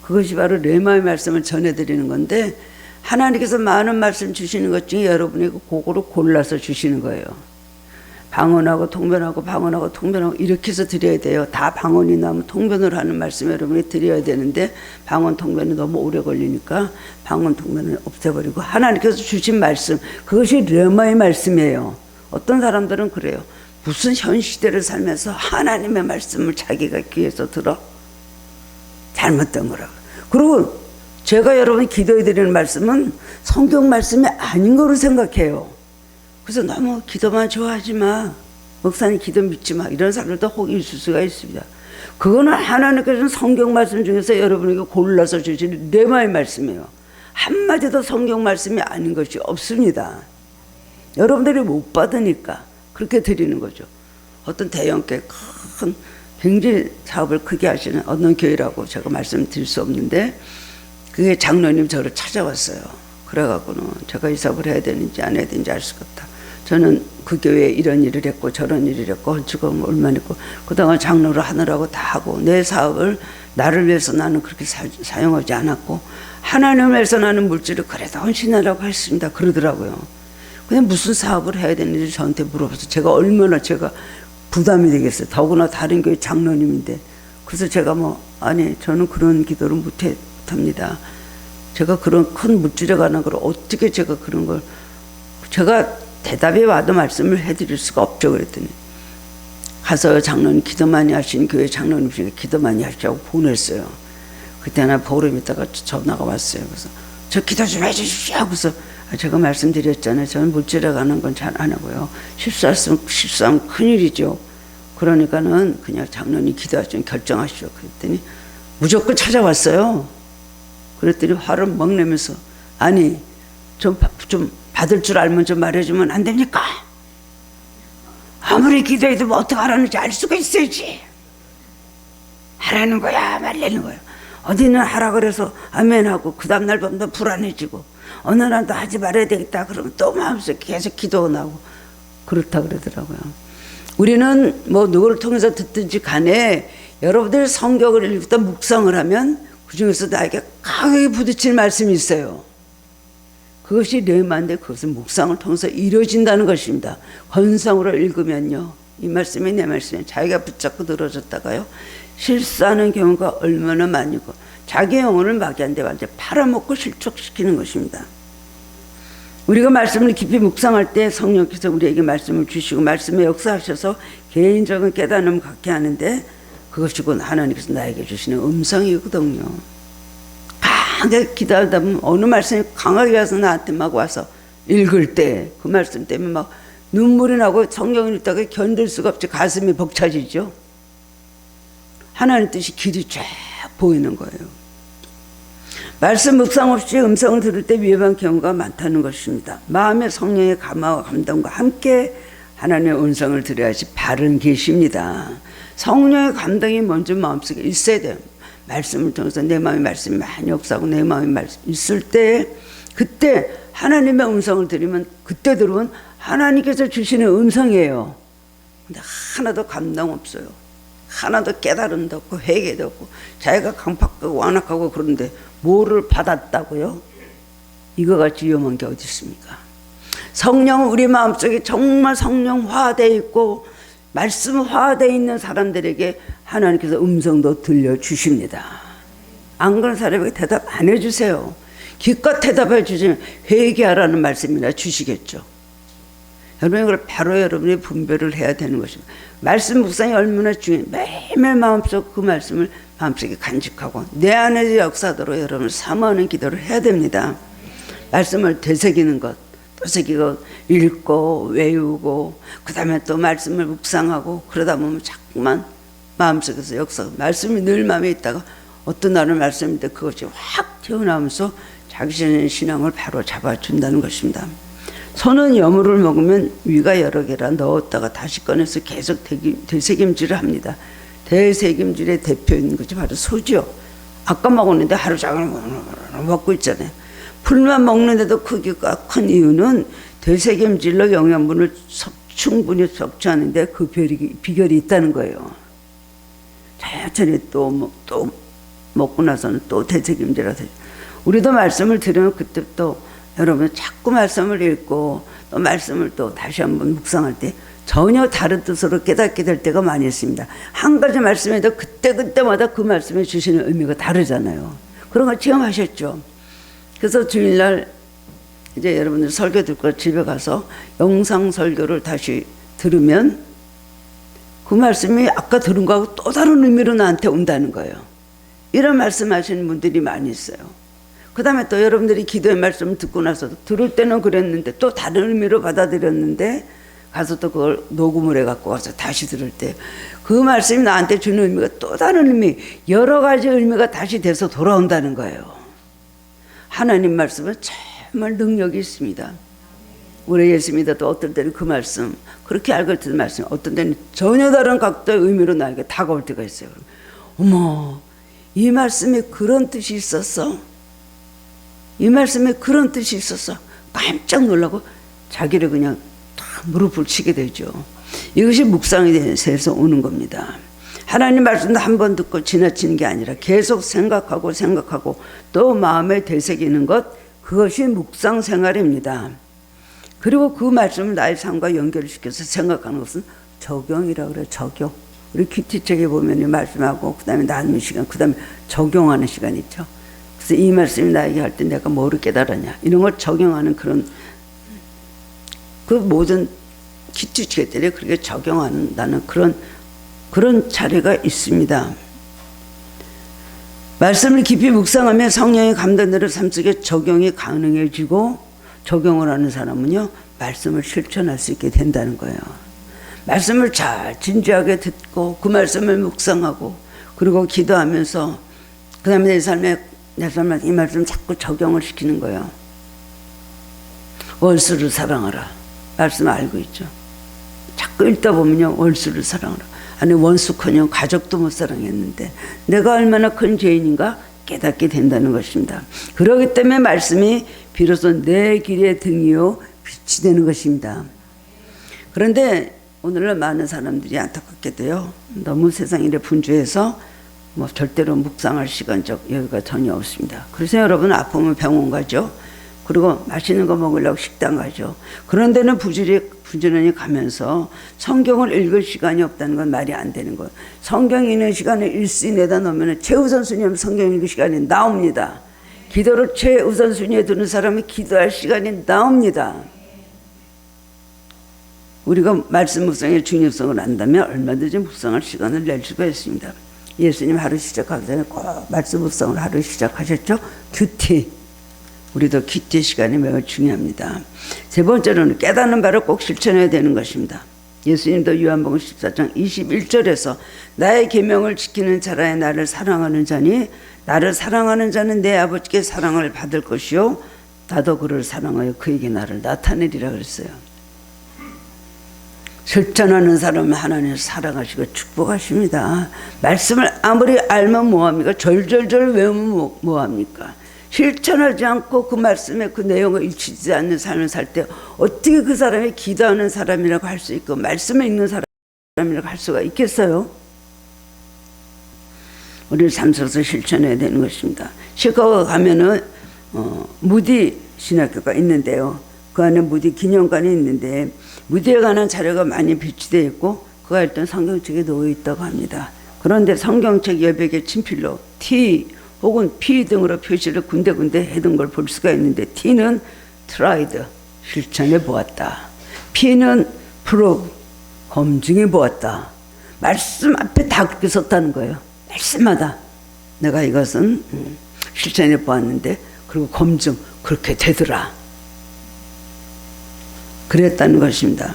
그것이 바로 레마의 말씀을 전해드리는 건데 하나님께서 많은 말씀 주시는 것 중에 여러분이 그거로 골라서 주시는 거예요. 방언하고 통변하고 방언하고 통변하고 이렇게 해서 드려야 돼요. 다 방언이 나면 통변을 하는 말씀 여러분이 드려야 되는데 방언 통변이 너무 오래 걸리니까 방언 통변을 없애버리고 하나님께서 주신 말씀, 그것이 레마의 말씀이에요. 어떤 사람들은 그래요. 무슨 현 시대를 살면서 하나님의 말씀을 자기가 귀에서 들어? 잘못된 거라고. 그리고 제가 여러분이 기도해 드리는 말씀은 성경 말씀이 아닌 거로 생각해요. 그래서 너무 기도만 좋아하지 마, 목사님 기도 믿지 마, 이런 사람들도 혹 있을 수가 있습니다. 그거는 하나님께서는 성경 말씀 중에서 여러분에게 골라서 주신 레마의 말씀이에요. 한마디도 성경 말씀이 아닌 것이 없습니다. 여러분들이 못 받으니까 그렇게 드리는 거죠. 어떤 대형교회 큰 굉장히 사업을 크게 하시는 어느 교회라고 제가 말씀드릴 수 없는데 그게 장로님 저를 찾아왔어요. 그래갖고는 제가 이 사업을 해야 되는지 안 해야 되는지 알 수가 없다. 저는 그 교회에 이런 일을 했고 저런 일을 했고 헌축은 얼마나 했고 그동안 장로를 하느라고 다 하고 내 사업을 나를 위해서 나는 그렇게 사용하지 않았고 하나님을 위해서 나는 물질을 그래도 헌신하라고 했습니다. 그러더라고요. 그냥 무슨 사업을 해야 되는지 저한테 물어봐서 제가 얼마나 부담이 되겠어요. 더구나 다른 교회 장로님인데. 그래서 제가 아니 저는 그런 기도를 못합니다. 제가 그런 큰 물질에 관한 걸 어떻게 제가 그런 걸 제가 대답이 와도 말씀을 해드릴 수가 없죠. 그랬더니 가서 장로님 기도 많이 하신 교회 장로님 중에 기도 많이 하시라고 보냈어요. 그때 하나 보름 있다가 전화가 왔어요. 그래서 저 기도 좀 해주십시오. 그래서 제가 말씀드렸잖아요. 저는 물질에 가는 건 잘 안 하고요. 실수하면 큰일이죠. 그러니까는 그냥 장로님 기도하시면 결정하시오. 그랬더니 무조건 찾아왔어요. 그랬더니 화를 막 내면서 아니 좀 받을 줄 알면 좀 말해주면 안 됩니까? 아무리 기도해도 뭐 어떻게 하라는지 알 수가 있어야지. 하라는 거야 말라는 거야. 어디는 하라 그래서 아멘하고 그 다음날 밤도 불안해지고 어느 날도 하지 말아야 되겠다 그러면 또 마음속에 계속 기도가 나오고 그렇다 그러더라고요. 우리는 뭐 누구를 통해서 듣든지 간에 여러분들 성경을 읽다 묵상을 하면 그 중에서 나에게 강하게 부딪힐 말씀이 있어요. 그것이 레마인데 그것은 묵상을 통해서 이루어진다는 것입니다. 헌상으로 읽으면요. 이 말씀이 내 말씀이 자기가 붙잡고 늘어졌다가요. 실수하는 경우가 얼마나 많이고 자기 영혼을 마귀한테 완전 팔아먹고 실족시키는 것입니다. 우리가 말씀을 깊이 묵상할 때 성령께서 우리에게 말씀을 주시고 말씀에 역사하셔서 개인적인 깨달음을 갖게 하는데 그것이 곧 하나님께서 나에게 주시는 음성이거든요. 강하게 기도하다 보면 어느 말씀이 강하게 와서 나한테 막 와서 읽을 때 그 말씀 때문에 막 눈물이 나고 성경을 읽다가 견딜 수가 없이 가슴이 벅차지죠. 하나님 뜻이 길이 쫙 보이는 거예요. 말씀 묵상 없이 음성을 들을 때 위험한 경우가 많다는 것입니다. 마음의 성령의 감화와 감동과 함께 하나님의 음성을 들어야지 바른 계시입니다. 성령의 감동이 먼저 마음속에 있어야 돼요. 말씀을 통해서 내 마음의 말씀이 많이 역사하고 내 마음의 말씀이 있을 때 그때 하나님의 음성을 들으면 그때 들으면 하나님께서 주시는 음성이에요. 근데 하나도 감동 없어요. 하나도 깨달음도 없고 회개도 없고 자기가 강팍하고 완악하고 그런데 뭐를 받았다고요? 이거 같이 위험한 게 어디 있습니까? 성령은 우리 마음속에 정말 성령화되어 있고 말씀화되어 있는 사람들에게 하나님께서 음성도 들려주십니다. 안 그런 사람에게 대답 안 해주세요. 기껏 대답해 주시면 회개하라는 말씀이나 주시겠죠. 여러분이 그걸 바로 여러분이 분별을 해야 되는 것입니다. 말씀 묵상이 얼마나 중요해요. 매일매일 마음속 그 말씀을 마음속에 간직하고 내 안에 역사도록 여러분을 사모하는 기도를 해야 됩니다. 말씀을 되새기는 것, 되새기고 읽고 외우고 그 다음에 또 말씀을 묵상하고 그러다 보면 자꾸만 마음속에서 역사 말씀이 늘 마음에 있다가 어떤 날은 말씀인데 그것이 확 튀어나오면서 자기 자신의 신앙을 바로 잡아준다는 것입니다. 소는 여물을 먹으면 위가 여러 개라 넣었다가 다시 꺼내서 계속 되새김질을 합니다. 되새김질의 대표인 것이 바로 소죠. 아까 먹었는데 하루 종일 먹고 있잖아요. 풀만 먹는데도 크기가 큰 이유는 되새김질로 영양분을 충분히 섭취하는데 그 비결이 있다는 거예요. 천천히 또 먹고 나서는 또 되새김질하세요. 우리도 말씀을 들으면 그때 또 여러분 자꾸 말씀을 읽고 또 말씀을 또 다시 한번 묵상할 때 전혀 다른 뜻으로 깨닫게 될 때가 많이 있습니다. 한 가지 말씀에도 그때마다 그 말씀에 주시는 의미가 다르잖아요. 그런 거 체험하셨죠? 그래서 주일날 이제 여러분들 설교 듣고 집에 가서 영상 설교를 다시 들으면 그 말씀이 아까 들은 거하고 또 다른 의미로 나한테 온다는 거예요. 이런 말씀하시는 분들이 많이 있어요. 그 다음에 또 여러분들이 기도의 말씀을 듣고 나서 들을 때는 그랬는데 또 다른 의미로 받아들였는데 가서 또 그걸 녹음을 해갖고 와서 다시 들을 때 그 말씀이 나한테 주는 의미가 또 다른 의미, 여러 가지 의미가 다시 돼서 돌아온다는 거예요. 하나님 말씀은 정말 능력이 있습니다. 우리 예수 믿어도 어떤 때는 그 말씀 그렇게 알고 있던 말씀 어떤 때는 전혀 다른 각도의 의미로 나에게 다가올 때가 있어요. 어머, 이 말씀에 그런 뜻이 있었어? 이 말씀에 그런 뜻이 있었어? 깜짝 놀라고 자기를 그냥 무릎을 치게 되죠. 이것이 묵상에 대해서 오는 겁니다. 하나님 말씀도 한 번 듣고 지나치는 게 아니라 계속 생각하고 또 마음에 되새기는 것, 그것이 묵상 생활입니다. 그리고 그 말씀을 나의 삶과 연결시켜서 생각하는 것은 적용이라고 그래요. 적용. 우리 큐티책에 보면 말씀하고 그 다음에 나누는 시간, 그 다음에 적용하는 시간 있죠. 그래서 이 말씀이 나에게 할 때 내가 뭐를 깨달았냐 이런 걸 적용하는 그런 그 모든 큐티책들이 그렇게 적용한다는 그런 자리가 있습니다. 말씀을 깊이 묵상하며 성령의 감동대로 삶 속에 적용이 가능해지고 적용을 하는 사람은요, 말씀을 실천할 수 있게 된다는 거예요. 말씀을 잘 진지하게 듣고 그 말씀을 묵상하고 그리고 기도하면서 그 다음에 내 삶에 이 말씀 자꾸 적용을 시키는 거예요. 원수를 사랑하라. 말씀 알고 있죠. 자꾸 읽다 보면요, 원수를 사랑하라. 아니, 원수커녕 가족도 못 사랑했는데 내가 얼마나 큰 죄인인가 깨닫게 된다는 것입니다. 그렇기 때문에 말씀이 비로소 내 길의 등이요 빛이 되는 것입니다. 그런데 오늘날 많은 사람들이 안타깝게도요, 너무 세상 일에 분주해서 뭐 절대로 묵상할 시간적 여유가 전혀 없습니다. 그래서 여러분 아프면 병원 가죠. 그리고 맛있는 거 먹으려고 식당 가죠. 그런 데는 부지런히 가면서 성경을 읽을 시간이 없다는 건 말이 안 되는 거예요. 성경 읽는 시간을 일시 내다 놓으면 최우선순위하면 성경 읽을 시간이 나옵니다. 기도를 최우선순위에 두는 사람이 기도할 시간이 나옵니다. 우리가 말씀 묵상의 중요성을 안다면 얼마든지 묵상할 시간을 낼 수가 있습니다. 예수님 하루 시작하기 전에 꼭 말씀 묵상을 하루 시작하셨죠. 큐티. 우리도 큐티 시간이 매우 중요합니다. 세 번째로는 깨닫는 바를 꼭 실천해야 되는 것입니다. 예수님도 요한복음 14장 21절에서 나의 계명을 지키는 자라야 나를 사랑하는 자니 나를 사랑하는 자는 내 아버지께 사랑을 받을 것이요 나도 그를 사랑하여 그에게 나를 나타내리라 그랬어요. 실천하는 사람은 하나님을 사랑하시고 축복하십니다. 말씀을 아무리 알면 뭐합니까? 절절절 외우면 뭐합니까? 실천하지 않고 그 말씀에 그 내용을 일치지 않는 삶을 살 때 어떻게 그 사람이 기도하는 사람이라고 할 수 있고 말씀을 읽는 사람이라고 할 수가 있겠어요? 우리를 삶 속에서 실천해야 되는 것입니다. 시카고 가면은 무디 신학교가 있는데요. 그 안에 무디 기념관이 있는데 무디에 관한 자료가 많이 비치되어 있고 그가 일단 성경책에 놓여 있다고 합니다. 그런데 성경책 여백에 친필로 T 혹은 P 등으로 표시를 군데군데 해둔 걸 볼 수가 있는데 T는 tried, 실천해 보았다. P는 prove, 검증해 보았다. 말씀 앞에 다 그렇게 썼다는 거예요. 말씀마다 내가 이것은 실천해 보았는데 그리고 검증, 그렇게 되더라. 그랬다는 것입니다.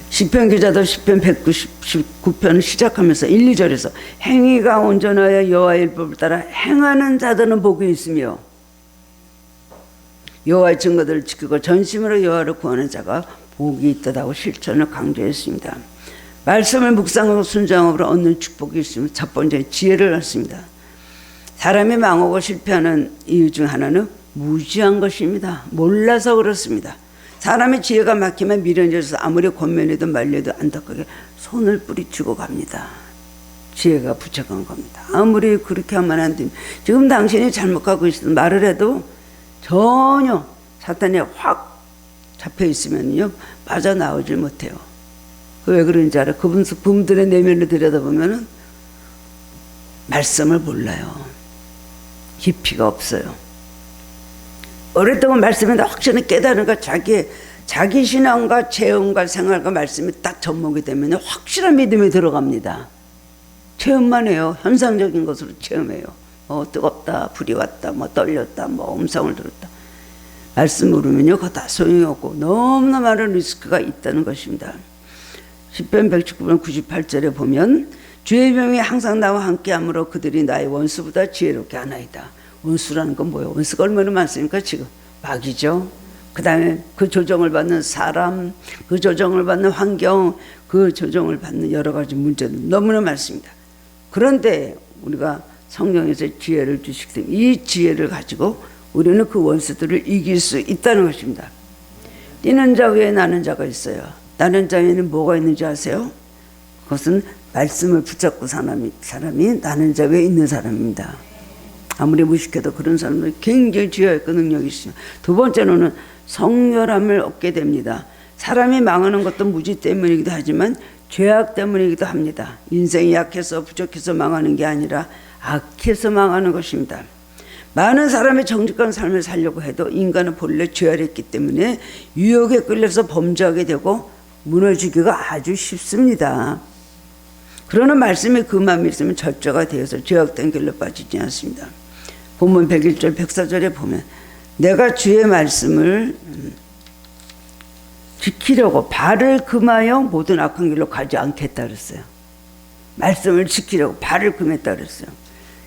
시편 기자도 시편 199편을 시작하면서 1, 2절에서 행위가 온전하여 여호와의 율법을 따라 행하는 자들은 복이 있으며 여호와의 증거들을 지키고 전심으로 여호와를 구하는 자가 복이 있다고 실천을 강조했습니다. 말씀을 묵상하고 순종함으로 얻는 축복이 있으면 첫 번째 지혜를 얻습니다. 사람이 망하고 실패하는 이유 중 하나는 무지한 것입니다. 몰라서 그렇습니다. 사람의 지혜가 막히면 미련해져서 아무리 권면해도 말려도 안타깝게 손을 뿌리치고 갑니다. 지혜가 부족한 겁니다. 아무리 그렇게 하면 안 됩니다. 지금 당신이 잘못 가고 있어도 말을 해도 전혀 사탄에 확 잡혀 있으면요 빠져나오질 못해요. 왜 그런지 알아? 그분들의 내면을 들여다보면 말씀을 몰라요. 깊이가 없어요. 오랫동안 말씀에 확실히 깨달은가 자기 신앙과 체험과 생활과 말씀이 딱 접목이 되면 확실한 믿음이 들어갑니다. 체험만 해요. 현상적인 것으로 체험해요. 뜨겁다, 불이 왔다, 떨렸다, 음성을 들었다. 말씀 모르면요, 그거 다 소용이 없고 너무나 많은 리스크가 있다는 것입니다. 시편 119편 98절에 보면 주의 명이 항상 나와 함께하므로 그들이 나의 원수보다 지혜롭게 하나이다. 원수라는 건 뭐예요? 원수가 얼마나 많습니까? 지금 마귀죠. 그 다음에 그 조정을 받는 사람, 그 조정을 받는 환경, 그 조정을 받는 여러 가지 문제들 너무나 많습니다. 그런데 우리가 성경에서 지혜를 주시기 때문에 이 지혜를 가지고 우리는 그 원수들을 이길 수 있다는 것입니다. 뛰는 자 위에 나는 자가 있어요. 나는 자 위에는 뭐가 있는지 아세요? 그것은 말씀을 붙잡고 사람이 나는 자 위에 있는 사람입니다. 아무리 무식해도 그런 사람은 굉장히 지혜가 있고 능력이 있습니다. 두 번째로는 성결함을 얻게 됩니다. 사람이 망하는 것도 무지 때문이기도 하지만 죄악 때문이기도 합니다. 인생이 약해서 부족해서 망하는 게 아니라 악해서 망하는 것입니다. 많은 사람의 정직한 삶을 살려고 해도 인간은 본래 죄악했기 때문에 유혹에 끌려서 범죄하게 되고 무너지기가 아주 쉽습니다. 그러나 말씀에 그 마음이 있으면 절제가 되어서 죄악된 길로 빠지지 않습니다. 본문 101절 104절에 보면 내가 주의 말씀을 지키려고 발을 금하여 모든 악한 길로 가지 않겠다 그랬어요. 말씀을 지키려고 발을 금했다 그랬어요.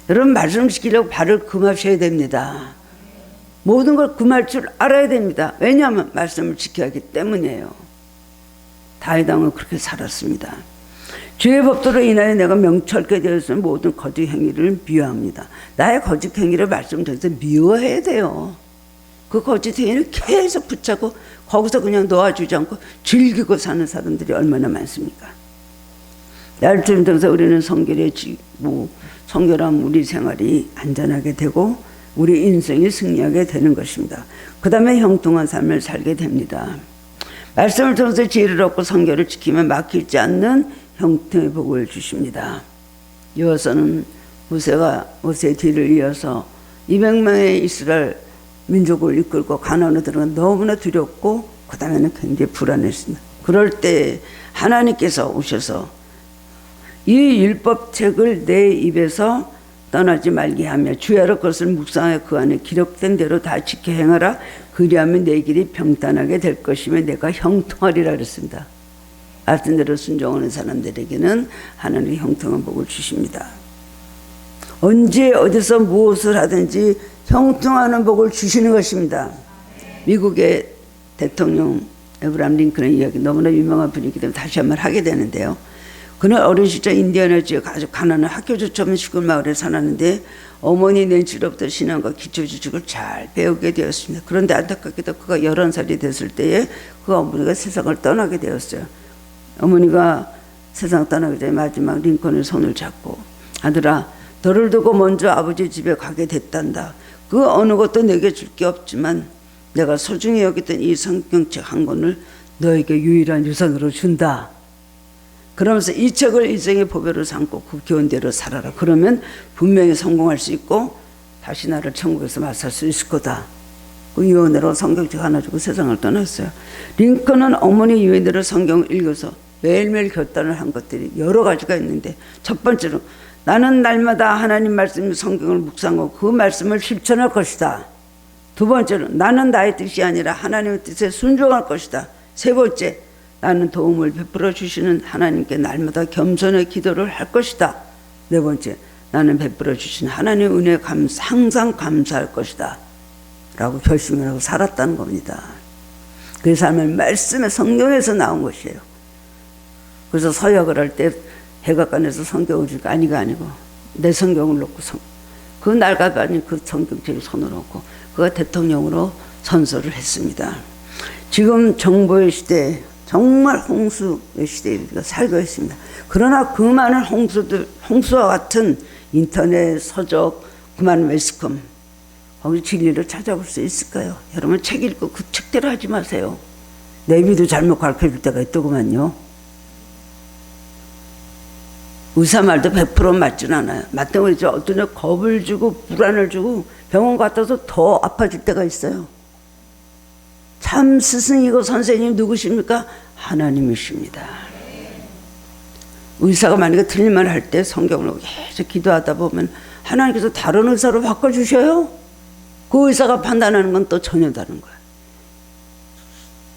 여러분, 말씀을 지키려고 발을 금하셔야 됩니다. 모든 걸 금할 줄 알아야 됩니다. 왜냐하면 말씀을 지켜야 하기 때문이에요. 다윗 왕은 그렇게 살았습니다. 주의 법도로 인하여 내가 명철게 되었으면 모든 거짓 행위를 미워합니다. 나의 거짓 행위를 말씀 통해서 미워해야 돼요. 그 거짓 행위를 계속 붙잡고 거기서 그냥 놓아주지 않고 즐기고 사는 사람들이 얼마나 많습니까? 말씀 통해서 우리는 성결에 지고 성결하면 우리 생활이 안전하게 되고 우리 인생이 승리하게 되는 것입니다. 그 다음에 형통한 삶을 살게 됩니다. 말씀을 통해서 지혜를 얻고 성결을 지키면 막히지 않는 형통의 복을 주십니다. 여호와서는 모세의 뒤를 이어서 200명의 이스라엘 민족을 이끌고 가나안으로 들어간 너무나 두렵고 그 다음에는 굉장히 불안했습니다. 그럴 때 하나님께서 오셔서 이 율법책을 내 입에서 떠나지 말게 하며 주야로 그것을 묵상하여 그 안에 기록된 대로 다 지켜 행하라. 그리하면 내 길이 평탄하게 될 것이며 내가 형통하리라 그랬습니다. 같은 대로 순종하는 사람들에게는 하나님의 형통한 복을 주십니다. 언제 어디서 무엇을 하든지 형통하는 복을 주시는 것입니다. 미국의 대통령 에브라함 링컨의 이야기 너무나 유명한 분이기 때문에 다시 한번 하게 되는데요. 그는 어린 시절 인디애나 지역 아주 가난한 학교조차 없는 시골 마을에 살았는데 어머니 낸치로부터 신앙과 기초지식을 잘 배우게 되었습니다. 그런데 안타깝게도 그가 11살이 됐을 때에 그 어머니가 세상을 떠나게 되었어요. 어머니가 세상 떠나기 전에 마지막 링컨의 손을 잡고 아들아, 너를 두고 먼저 아버지 집에 가게 됐단다. 그 어느 것도 내게 줄 게 없지만 내가 소중히 여겼던 이 성경책 한 권을 너에게 유일한 유산으로 준다. 그러면서 이 책을 인생의 보배로 삼고 그 교훈대로 살아라. 그러면 분명히 성공할 수 있고 다시 나를 천국에서 맞설 수 있을 거다. 그 유언으로 성경책 하나 주고 세상을 떠났어요. 링컨은 어머니 유언대로 성경을 읽어서 매일매일 결단을 한 것들이 여러 가지가 있는데 첫 번째로 나는 날마다 하나님 말씀 성경을 묵상하고 그 말씀을 실천할 것이다. 두 번째로 나는 나의 뜻이 아니라 하나님의 뜻에 순종할 것이다. 세 번째, 나는 도움을 베풀어 주시는 하나님께 날마다 겸손의 기도를 할 것이다. 네 번째, 나는 베풀어 주신 하나님의 은혜에 항상 감사할 것이다. 라고 결심을 하고 살았다는 겁니다. 그 삶을 말씀의 성경에서 나온 것이에요. 그래서 서약을 할 때 백악관에서 성경을 주니까 아니가 아니고 내 성경을 놓고 그 날가가 아닌 그 성경책을 손을 얹고 그가 대통령으로 선서를 했습니다. 지금 정보의 시대, 정말 홍수의 시대에 우리가 살고 있습니다. 그러나 그 많은 홍수와 같은 인터넷, 서적, 그 많은 매스컴, 거기 진리를 찾아볼 수 있을까요? 여러분 책 읽고 그 책대로 하지 마세요. 내비도 잘못 가르쳐줄 때가 있더구만요. 의사 말도 100% 맞진 않아요. 맞다고 해서 어떤 애 겁을 주고 불안을 주고 병원 갔다서 더 아파질 때가 있어요. 참 스승이고 선생님 누구십니까? 하나님이십니다. 의사가 만약에 틀린 말 할 때 성경을 계속 기도하다 보면 하나님께서 다른 의사로 바꿔주셔요. 그 의사가 판단하는 건 또 전혀 다른 거예요.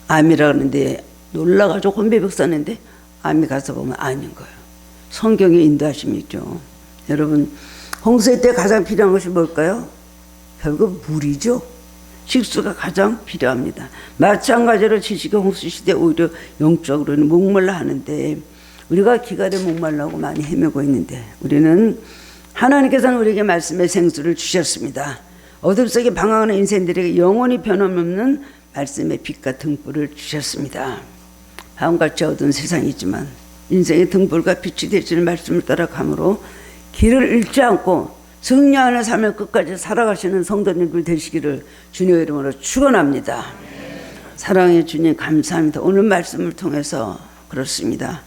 암이라 그러는데 놀라가지고 혼비백산인데 암이 가서 보면 아닌 거예요. 성경의 인도하심이 있죠. 여러분 홍수의 때 가장 필요한 것이 뭘까요? 결국 물이죠. 식수가 가장 필요합니다. 마찬가지로 지식의 홍수 시대 오히려 영적으로는 목말라 하는데 우리가 기갈에 목말라고 많이 헤매고 있는데 우리는 하나님께서는 우리에게 말씀의 생수를 주셨습니다. 어둠 속에 방황하는 인생들에게 영원히 변함없는 말씀의 빛과 등불을 주셨습니다. 다음같이 어두운 세상이지만 인생의 등불과 빛이 되시는 말씀을 따라감으로 길을 잃지 않고 승리하는 삶을 끝까지 살아가시는 성도님들 되시기를 주님의 이름으로 축원합니다. 사랑의 주님 감사합니다. 오늘 말씀을 통해서 그렇습니다.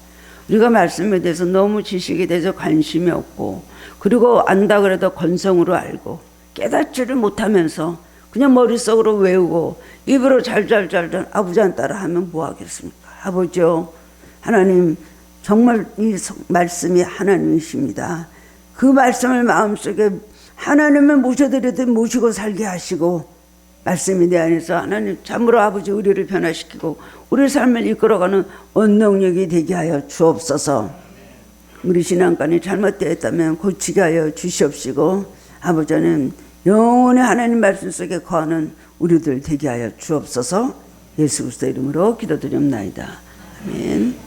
우리가 말씀에 대해서 너무 지식에 대해서 관심이 없고 그리고 안다 그래도 건성으로 알고 깨닫지를 못하면서 그냥 머릿속으로 외우고 입으로 잘잘잘 아버지한 따라 하면 뭐 하겠습니까? 아버지요, 하나님 정말 이 말씀이 하나님이십니다. 그 말씀을 마음속에 하나님을 모셔드리듯 모시고 살게 하시고 말씀이 내 안에서 하나님 참으로 아버지 우리를 변화시키고 우리 삶을 이끌어가는 원동력이 되게 하여 주옵소서. 우리 신앙관이 잘못되었다면 고치게 하여 주시옵시고 아버지는 영원히 하나님 말씀 속에 거하는 우리들 되게 하여 주옵소서. 예수 그리스도 이름으로 기도드립나이다. 아멘.